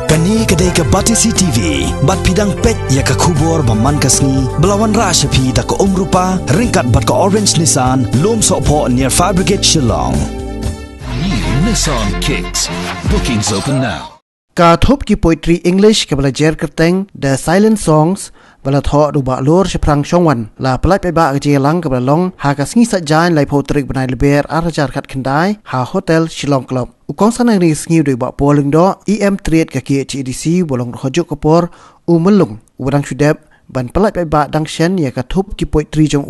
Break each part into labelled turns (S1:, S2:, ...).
S1: Kani kadai ka Batisi TV, bat pidang pet ya ka kubor baman kasni, belawan rasha pi da ka umrupa, ringkat bat ka orange Nissan, lom sopo near Fire Brigade Shillong.
S2: New Nissan Kicks. Bookings open now.
S3: Ka thop ki poetry English ka bala jer kerteng The Silent Songs bala tho du ba lor Phareng chongwan la palai Paidbah ka je lang ka bala long ha ka sngi sa jain lai pho trik banai leber arajar khat khandai ha hotel Shillong Club ukong sanang ni sngi du ba po Lyngdoh EM trade ka ki HDC bolong hojuk kapor melung urang chudep ban palai Paidbah dang shen ya ka thop ki poetry jong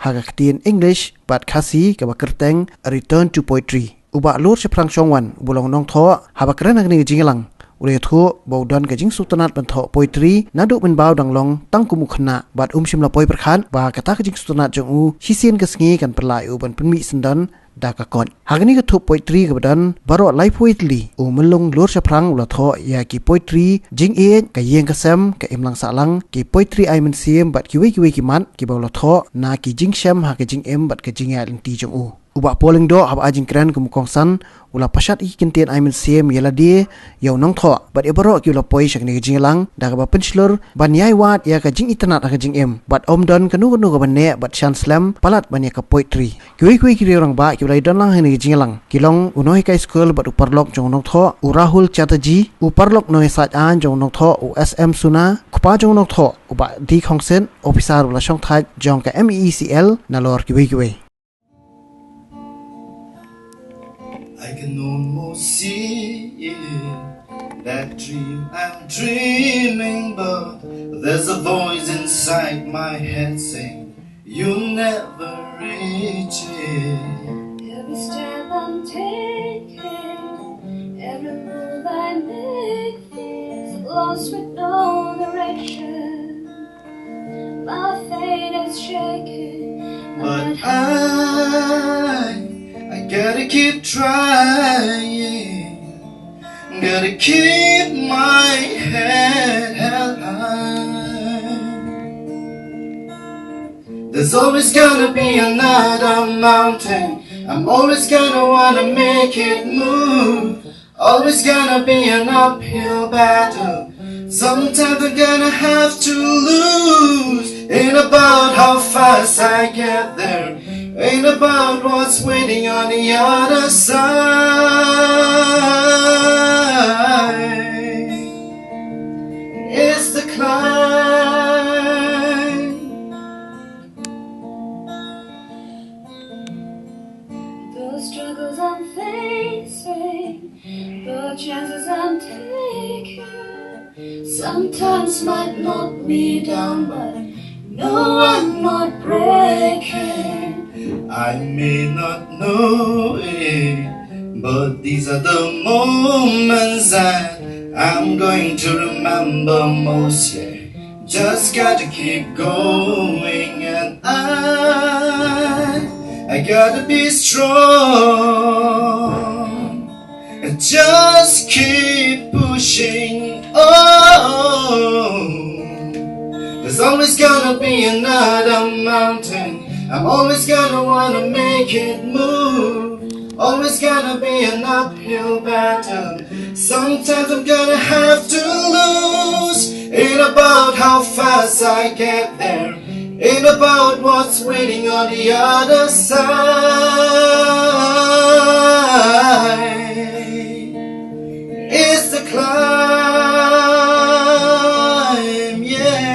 S3: ha ka ktin English bat khasi ka ba kerteng Return to Poetry uba lor Phareng chongwan bolong nong tho ha ba kran ni jingalang Ule thu baudan ka jing sultanat ban tho poetry nadu men baw dang long tang kumu khna bat shimla poi perkhan ba kata ka jing sultanat jong hisien ka sngi kan perlai ban penmi sendan da ka kon hagni ka thu poetry ka badan baro lai poetry melung lor Phareng ula tho ya ki poetry jing e ka yeng ka sem ka imlang salang ki poetry ai men siem bat ki we ki man ki baw la tho na ki jing shem ha ka jing em bat ka jing ya ti jong uba polling do hab ajing kran kum kongsan ula pashat I kinten I men sem yela die yaw nong tho bat ebaro ki ula poi shakni jinglang da ka penslor ban yai wat ya ka jing itanat ka jing em bat omdon kanu ka banne bat chan slam palat ban ya ka poetry kui ki rang ba ki ulai don lang hani jinglang kilong unoi kai school bat uparlok jong nong tho Rahul Chatterjee uparlok noi sat an jong nong tho SM Suna kpa jong nong tho uba di khongsen officer ula shong thai jong ka MECL na lor ki
S4: I can almost see that dream I'm dreaming, but there's a voice inside my head saying you'll never reach it.
S5: Every step I'm taking, every move I make feels lost with no direction. My faith is shaking,
S4: but I gotta keep trying, gotta keep my head held high. There's always gonna be another mountain, I'm always gonna wanna make it move. Always gonna be an uphill battle, sometimes I'm gonna have to lose. Ain't about how fast I get there, ain't about what's waiting on the other side. It's the climb.
S5: the struggles I'm facing, the chances I'm taking, sometimes might knock me down, but no, I'm not breaking.
S4: I may not know it, but these are the moments that I'm going to remember most. Yeah, just gotta keep going, and I gotta be strong and just keep pushing on. There's always gonna be another mountain, I'm always gonna wanna make it move. Always gonna be an uphill battle, sometimes I'm gonna have to lose. Ain't about how fast I get there, ain't about what's waiting on the other side. It's the climb, yeah.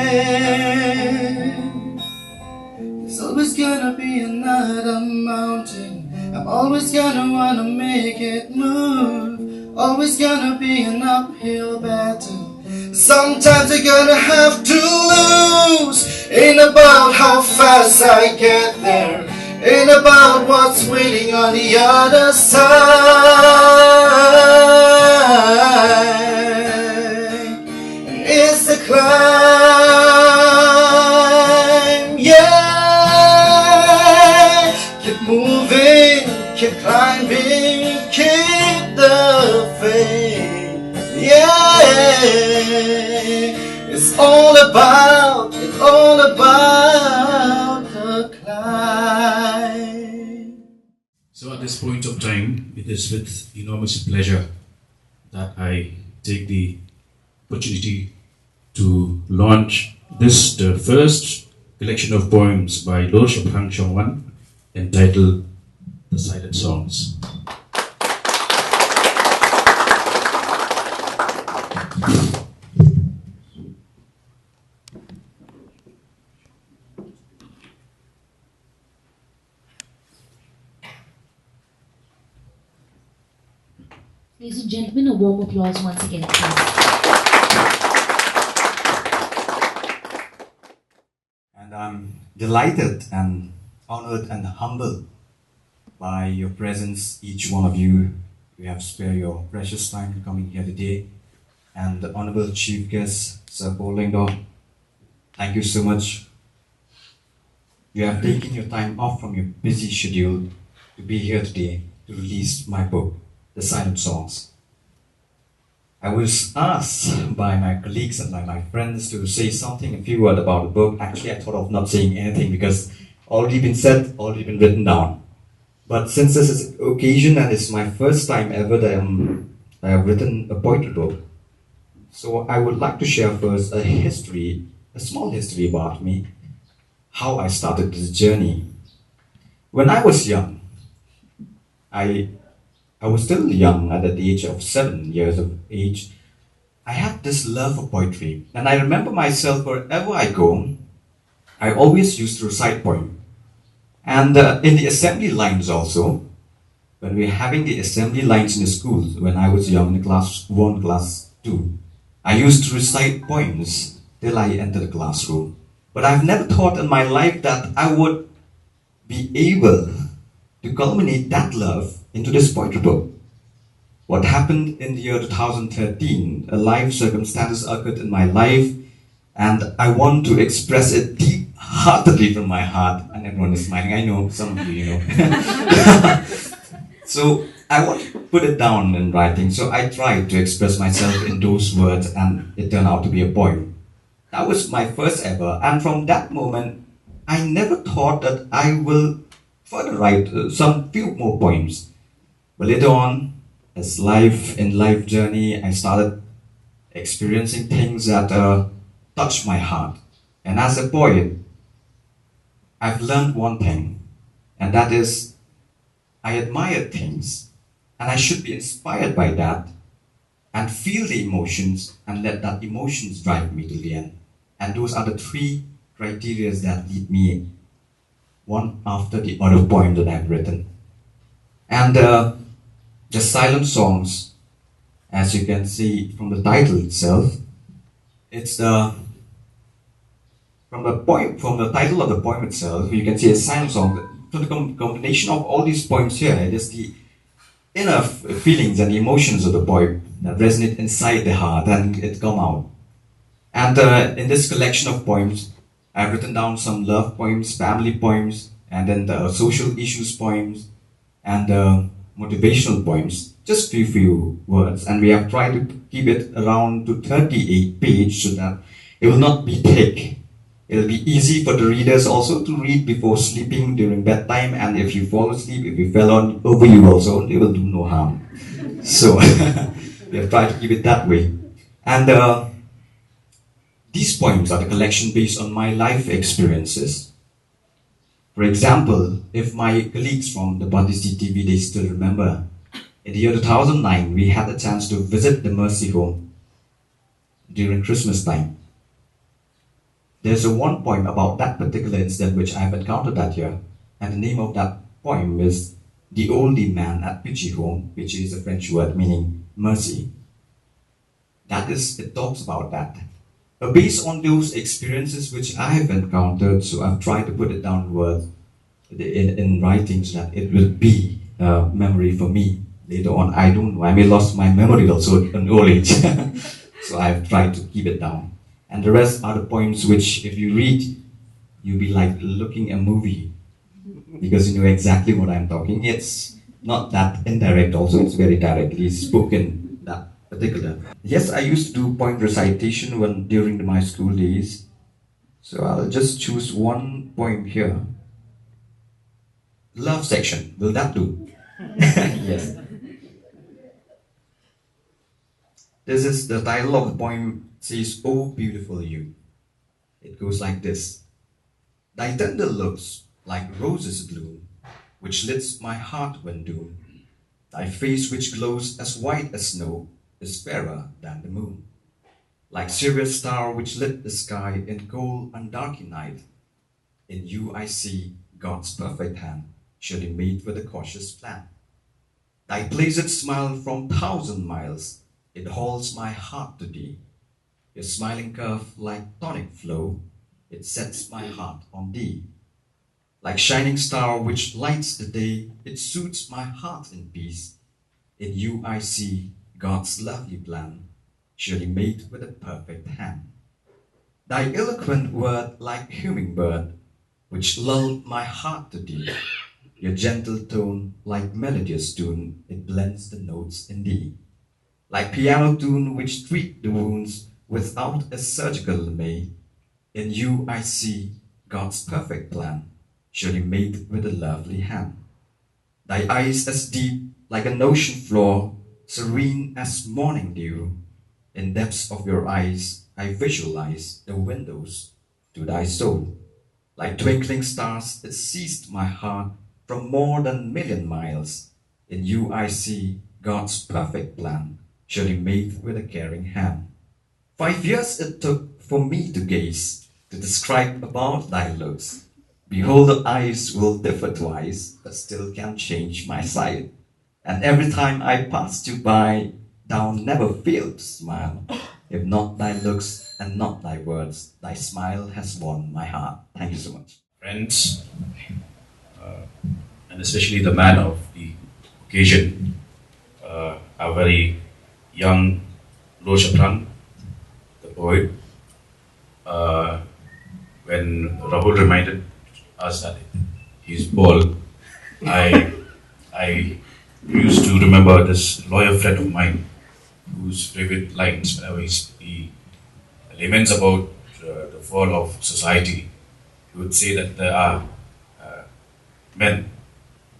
S4: There's always gonna be another mountain, I'm always gonna wanna make it move. Always gonna be an uphill battle, sometimes you're gonna have to lose. Ain't about how fast I get there, ain't about what's waiting on the other side. And it's the climb, yeah. Keep moving, keep climbing, keep the faith, yeah. It's all about the climb.
S6: So at this point of time, it is with enormous pleasure that I take the opportunity to launch this, the first collection of poems by Lord Phareng entitled The Silent Songs.
S7: Ladies and gentlemen, a warm applause once again, please.
S8: And I'm delighted and honored and humbled by your presence, each one of you. You have spared your precious time coming here today. And the Honorable Chief Guest, Sir Lyngdoh, thank you so much. You have taken your time off from your busy schedule to be here today to release my book, The Silent Songs. I was asked by my colleagues and by my friends to say something, a few words about the book. Actually, I thought of not saying anything because already been said, already been written down. But since this is an occasion and it's my first time ever that I have written a poetry book, so I would like to share first a history, a small history about me, how I started this journey. When I was young, I was still young at the age of 7 years of age. I had this love for poetry, and I remember myself wherever I go, I always used to recite poem. And in the assembly lines also, when we were having the assembly lines in the schools, when I was young in class 1, class 2, I used to recite poems till I entered the classroom. But I've never thought in my life that I would be able to culminate that love into this poetry book. What happened in the year 2013, a life circumstances occurred in my life, and I want to express it deep-heartedly from my heart. And everyone is smiling, I know, some of you know. So I want to put it down in writing, so I tried to express myself in those words, and it turned out to be a poem. That was my first ever, and from that moment, I never thought that I will further write some few more poems. But later on, as life journey, I started experiencing things that touched my heart. And as a poet, I've learned one thing, and that is, I admire things, and I should be inspired by that, and feel the emotions, and let that emotions drive me to the end. And those are the 3 criteria that lead me one after the other poem that I've written. And the Silent Songs, as you can see from the title itself, it's from the title of the poem itself, you can see a silent song. From the combination of all these poems here, it is the inner feelings and emotions of the poem that resonate inside the heart and it come out. And in this collection of poems, I've written down some love poems, family poems, and then the social issues poems, and motivational poems, just few words. And we have tried to keep it around to 38 pages so that it will not be thick. It will be easy for the readers also to read before sleeping during bedtime, and if you fall asleep, if you fell on over you also, they will do no harm. So we have tried to keep it that way. And these poems are the collection based on my life experiences. For example, if my colleagues from the Buddhist TV, they still remember, in the year 2009, we had the chance to visit the Mercy Home during Christmas time. There's one poem about that particular incident which I've encountered that year, and the name of that poem is The Oldie Man at Pyllait Home, which is a French word meaning mercy. That is, it talks about that. Based on those experiences which I have encountered, so I've tried to put it down in words, in writing, so that it will be a memory for me later on. I don't know, I may lost my memory also in old age. So I've tried to keep it down. And the rest are the poems which, if you read, you'll be like looking a movie, because you know exactly what I'm talking. It's not that indirect also, it's very directly spoken, that particular. Yes, I used to do poem recitation during my school days. So I'll just choose one poem here. Love section, will that do? Yes. This is the title of the poem, says, "Oh beautiful you." It goes like this. Thy tender looks like roses bloom, which lits my heart when doomed. Thy face which glows as white as snow is fairer than the moon. Like Sirius star which lit the sky in cold and darky night, in you I see God's perfect hand, surely made with a cautious plan. Thy placid smile from 1,000 miles, it holds my heart to thee. Your smiling curve like tonic flow, it sets my heart on thee. Like shining star which lights the day, it suits my heart in peace. In you I see God's lovely plan, surely made with a perfect hand. Thy eloquent word like hummingbird, which lulled my heart to thee. Your gentle tone like melodious tune, it blends the notes in thee. Like piano tune which treat the wounds without a surgical lame, in you I see God's perfect plan, surely made with a lovely hand. Thy eyes as deep like an ocean floor, serene as morning dew. In depths of your eyes I visualize the windows to thy soul. Like twinkling stars it seized my heart from more than 1,000,000 miles. In you I see God's perfect plan, surely made with a caring hand. 5 years it took for me to gaze, to describe about thy looks. Behold, the eyes will differ twice, but still can change my sight. And every time I passed you by, thou never failed to smile. If not thy looks and not thy words, thy smile has won my heart. Thank you so much.
S6: Friends, and especially the man of the occasion, our very young Lyngdoh, the poet. When Rahul reminded us that he's bald, I used to remember this lawyer friend of mine whose favorite lines whenever he laments about the fall of society. He would say that there are men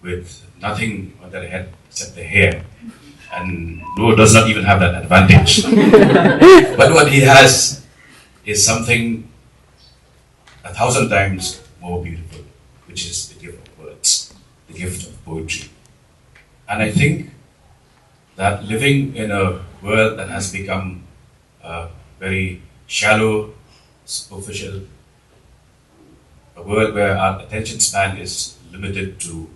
S6: with nothing on their head except their hair, and Noah does not even have that advantage. But what he has is something 1,000 times more beautiful, which is the gift of words, the gift of poetry. And I think that living in a world that has become very shallow, superficial, a world where our attention span is limited to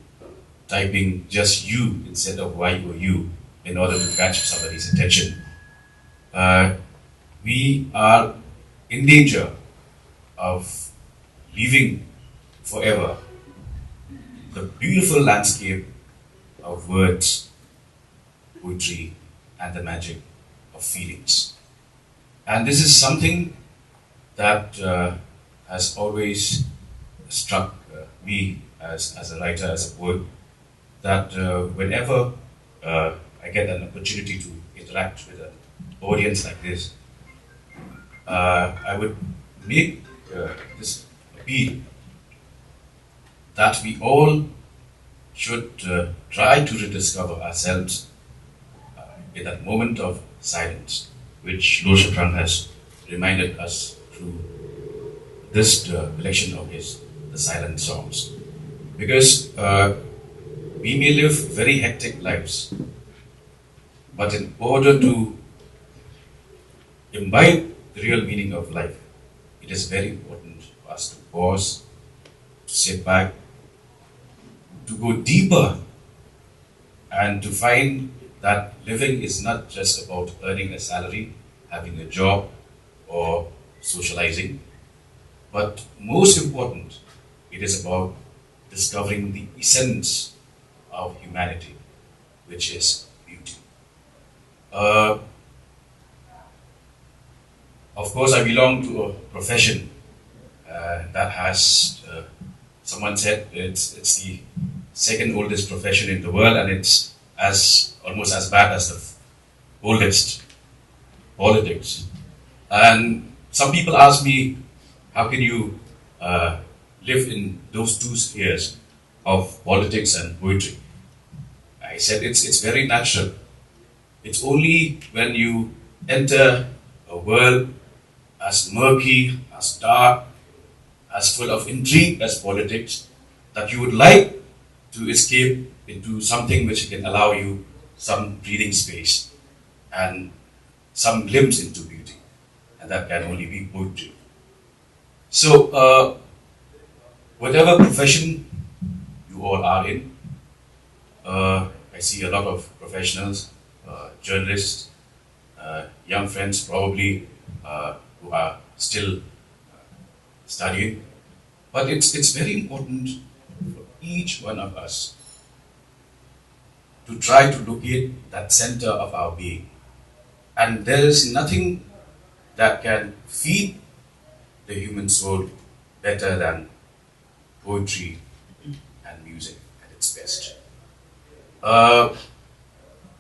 S6: typing just you instead of why or you in order to catch somebody's attention, we are in danger of leaving forever the beautiful landscape of words, poetry, and the magic of feelings. And this is something that has always struck me as a writer, as a poet, that whenever I get an opportunity to interact with an audience like this, I would make this appeal that we all should try to rediscover ourselves in that moment of silence, which Lyngdoh has reminded us through this collection of his The Silent Songs. Because we may live very hectic lives, but in order to imbibe the real meaning of life, it is very important for us to pause, to sit back, to go deeper, and to find that living is not just about earning a salary, having a job, or socializing, but most important, it is about discovering the essence of humanity, which is beauty. Of course, I belong to a profession that has, someone said it's the second oldest profession in the world, and it's almost as bad as the oldest, politics. And some people ask me, how can you live in those two spheres of politics and poetry? I said it's very natural. It's only when you enter a world as murky, as dark, as full of intrigue as politics, that you would like to escape into something which can allow you some breathing space and some glimpse into beauty, and that can only be poetry. So, whatever profession you all are in, I see a lot of professionals, journalists, young friends probably who are still studying. But it's very important for each one of us to try to locate that center of our being. And there is nothing that can feed the human soul better than poetry and music at its best.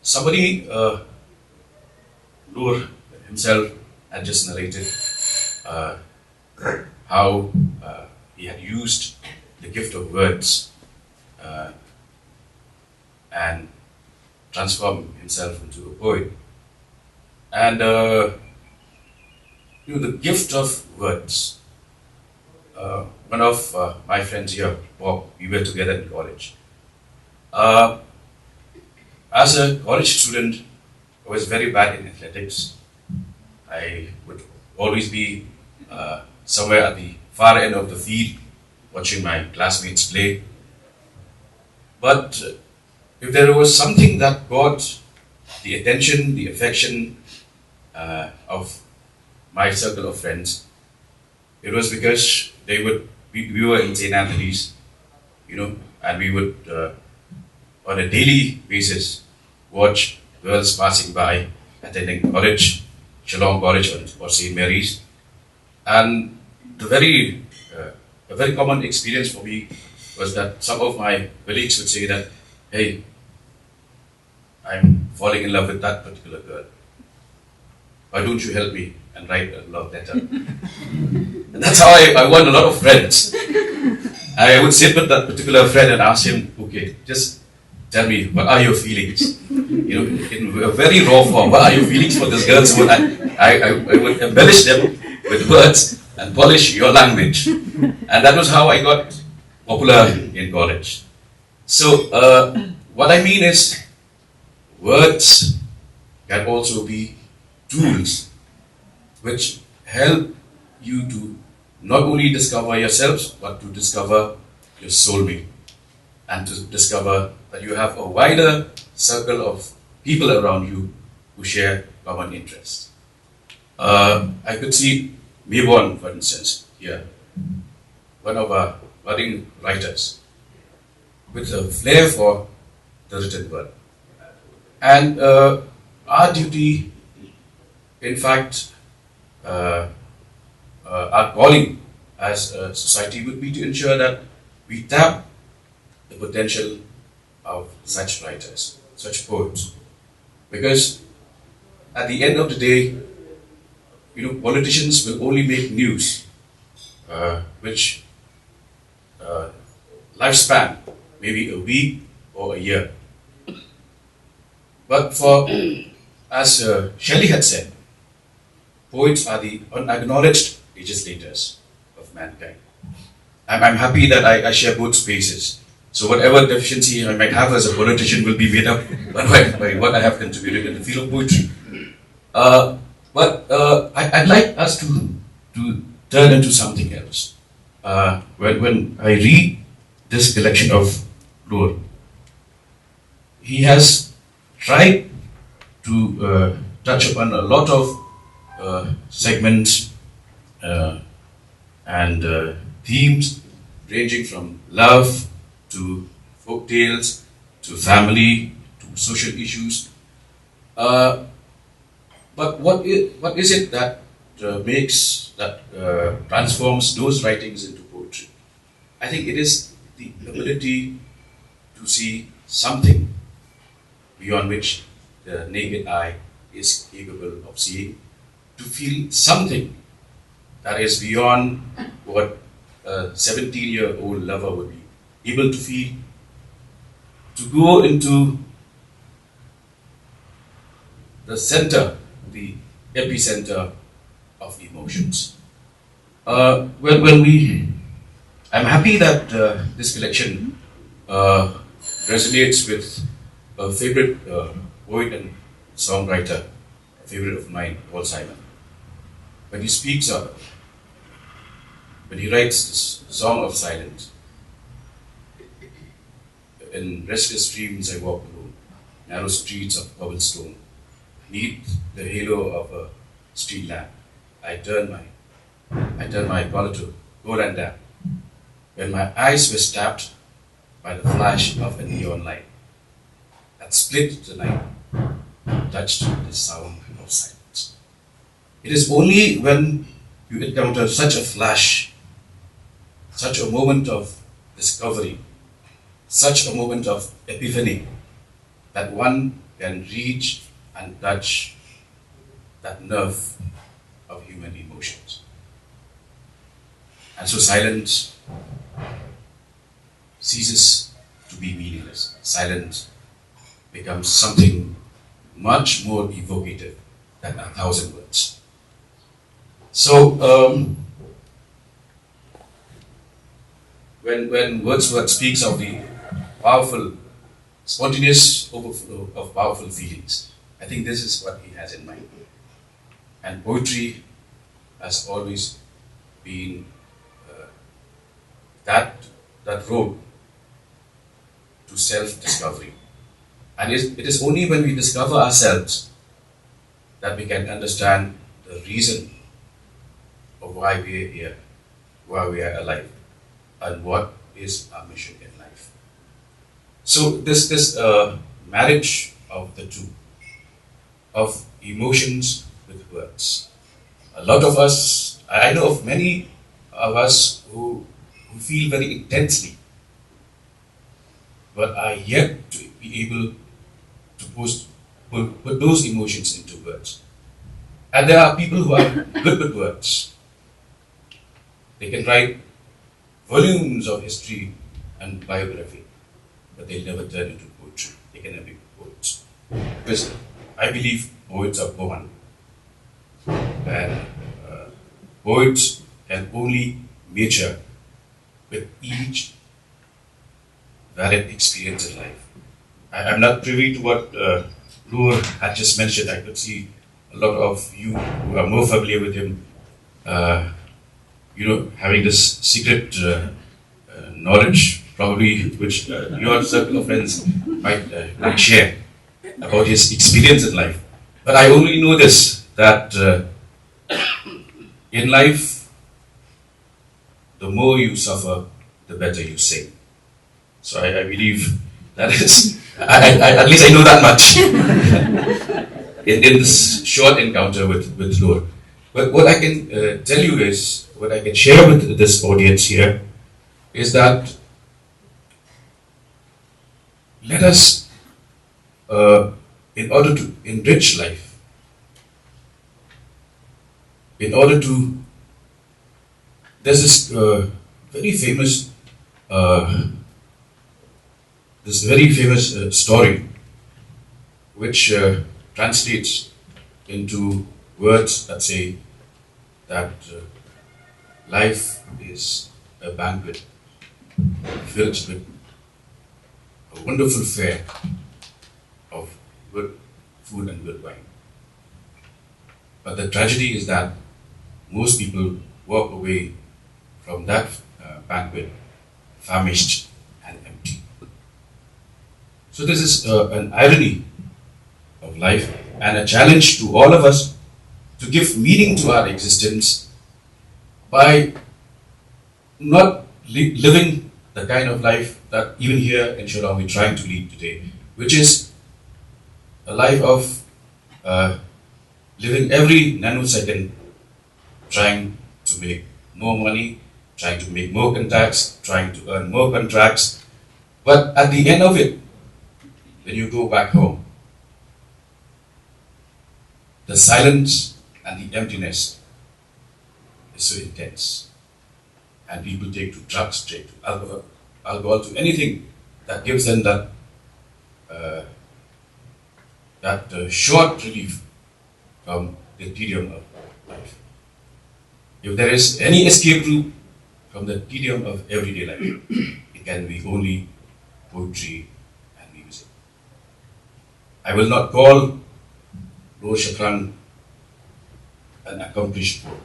S6: Somebody, Noor himself, had just narrated how he had used the gift of words and transformed himself into a poet. And the gift of words. One of my friends here, Bob, we were together in college. As a college student, I was very bad in athletics. I would always be somewhere at the far end of the field, watching my classmates play. But if there was something that got the attention, the affection of my circle of friends, it was because we were in St. Anthony's, and we would on a daily basis watch girls passing by attending college, Shillong College or St. Mary's. And a very common experience for me was that some of my colleagues would say that, hey, I'm falling in love with that particular girl. Why don't you help me and write a love letter? And that's how I won a lot of friends. I would sit with that particular friend and ask him, okay, just tell me, what are your feelings? In a very raw form, what are your feelings for this girl? So I would embellish them with words and polish your language. And that was how I got popular in college. So what I mean is, words can also be tools which help you to not only discover yourselves, but to discover your soulmate, and to discover that you have a wider circle of people around you who share common interests. I could see Mebon, for instance, here, one of our budding writers, with a flair for the written word. And our duty, in fact, our calling as a society would be to ensure that we tap the potential of such writers, such poets. Because at the end of the day, politicians will only make news which lifespan, maybe a week or a year. But as Shelley had said, poets are the unacknowledged legislators of mankind. I'm happy that I share both spaces. So whatever deficiency I might have as a politician will be made up by what I have contributed in the field of poetry. But I'd like us to turn into something else. When I read this collection of Noor, he has tried to touch upon a lot of segments and themes ranging from love to folk tales to family to social issues. But what is it that transforms those writings into poetry? I think it is the ability to see something beyond which the naked eye is capable of seeing, to feel something that is beyond what a 17-year-old lover would be able to feel, to go into the center, the epicenter of emotions. I'm happy that this collection resonates with a favorite poet and songwriter, a favorite of mine, Paul Simon. When he speaks of, when he writes this song of silence, in restless dreams I walk alone, narrow streets of cobblestone, neath the halo of a street lamp, I turn my collar to go and down. When my eyes were stabbed by the flash of a neon light that split the night, touched the sound of silence. It is only when you encounter such a flash, such a moment of discovery, such a moment of epiphany, that one can reach and touch that nerve of human emotions. And so silence ceases to be meaningless. Silence becomes something much more evocative than 1,000 words. So, when Wordsworth speaks of the powerful, spontaneous overflow of powerful feelings, I think this is what he has in mind. And poetry has always been that road to self-discovery. And it is only when we discover ourselves that we can understand the reason of why we are here, why we are alive, and what is our mission in life. So this marriage of the two, of emotions with words. A lot of us, I know of many of us who feel very intensely, but are yet to be able to put those emotions into words. And there are people who are good with words. They can write volumes of history and biography, but they'll never turn into poetry. They can never be poets. Because I believe poets are born. And poets can only mature with each valid experience in life. I'm not privy to what Lure had just mentioned. I could see a lot of you who are more familiar with him, having this secret knowledge, probably, which your circle of friends might share about his experience in life. But I only know this, that in life, the more you suffer, the better you sing. So I believe that is, at least I know that much in this short encounter with Lord. But what I can tell you is, what I can share with this audience here is that let us, in order to enrich life, in order to, there's this very famous story which translates into words that say that life is a banquet filled with a wonderful fare of good food and good wine. But the tragedy is that most people walk away from that banquet famished and empty. So this is an irony of life and a challenge to all of us to give meaning to our existence by not living the kind of life that even here in Shillong we're trying to lead today, which is a life of living every nanosecond trying to make more money, trying to make more contacts, trying to earn more contracts. But at the end of it, when you go back home, the silence and the emptiness is so intense. And people take to drugs, take to alcohol, to anything that gives them that short relief from the tedium of life. If there is any escape route from the tedium of everyday life, it can be only poetry and music. I will not call Lord Shakran an accomplished poet.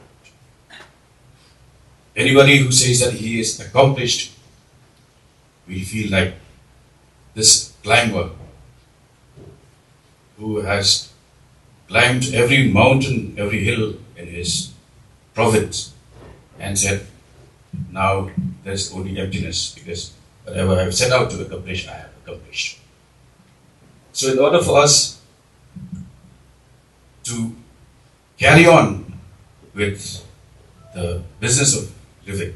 S6: Anybody who says that he is accomplished will feel like this climber who has climbed every mountain, every hill in his province and said, now there's only emptiness because whatever I have set out to accomplish, I have accomplished. So in order for us to carry on with the business of living,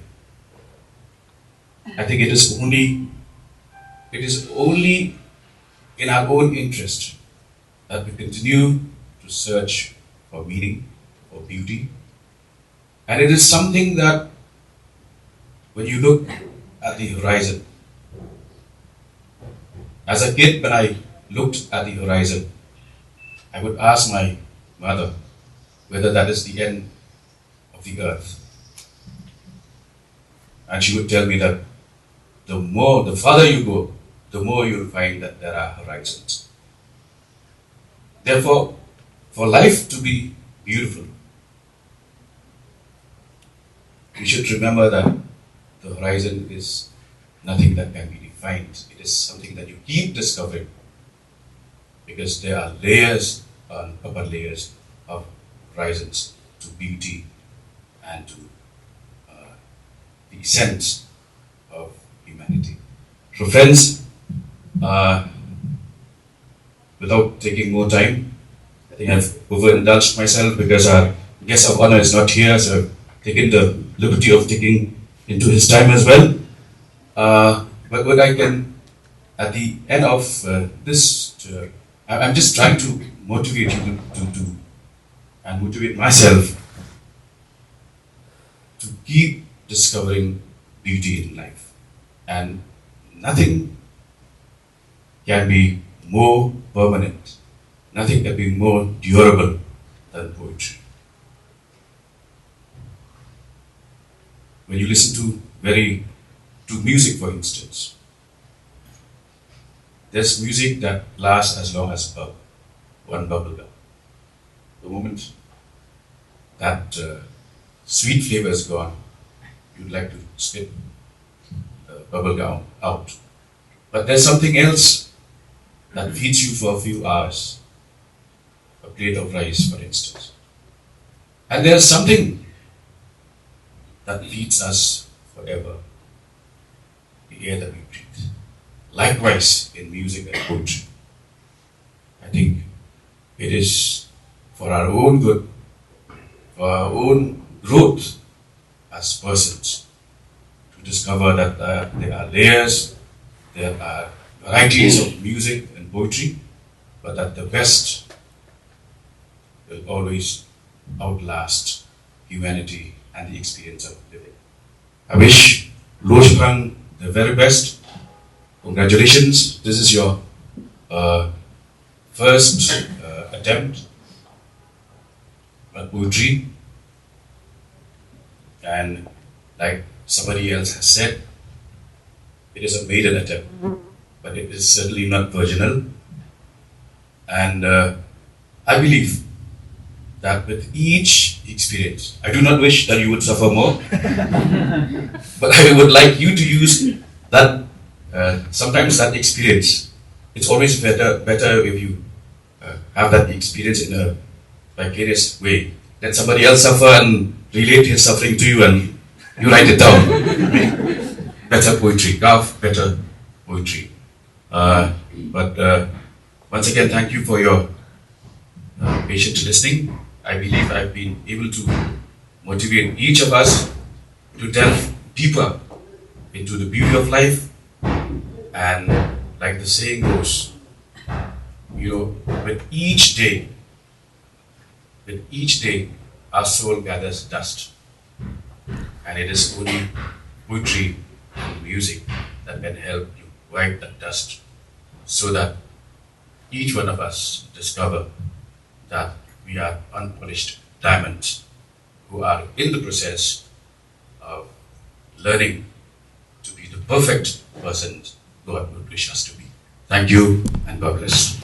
S6: I think it is only in our own interest that we continue to search for meaning, for beauty. And it is something that when you look at the horizon, as a kid, when I looked at the horizon, I would ask my mother whether that is the end of the earth. And she would tell me that the farther you go, the more you'll find that there are horizons. Therefore, for life to be beautiful, we should remember that the horizon is nothing that can be defined. It is something that you keep discovering because there are layers on upper layers of horizons to beauty and to the essence of humanity. So friends, without taking more time, I think I've overindulged myself because our guest of honor is not here, so I've taken the liberty of taking into his time as well. But what I can, at the end of this, I'm just trying to motivate you to and motivate myself to keep discovering beauty in life. And nothing can be more permanent, nothing can be more durable than poetry. When you listen to music, for instance, there's music that lasts as long as one bubble gum. The moment that sweet flavor is gone, you'd like to spit the bubble gum out. But there's something else that feeds you for a few hours. A plate of rice, for instance. And there's something that feeds us forever. The air that we breathe. Likewise in music and poetry. I think it is for our own good, for our own growth as persons, to discover that there are layers, there are varieties of music and poetry, but that the best will always outlast humanity and the experience of living. I wish Loshrang the very best. Congratulations. This is your first attempt at poetry. And like somebody else has said, it is a maiden attempt, but it is certainly not virginal. And I believe that with each experience, I do not wish that you would suffer more, but I would like you to use that, sometimes that experience. It's always better if you have that experience in a vicarious way. Let somebody else suffer and relate his suffering to you and you write it down. Better poetry, carve better poetry. But once again, thank you for your patient listening. I believe I've been able to motivate each of us to delve deeper into the beauty of life. And like the saying goes, with each day, our soul gathers dust. And it is only poetry and music that can help you wipe that dust so that each one of us discover that we are unpolished diamonds who are in the process of learning to be the perfect person God would wish us to be. Thank you and God bless.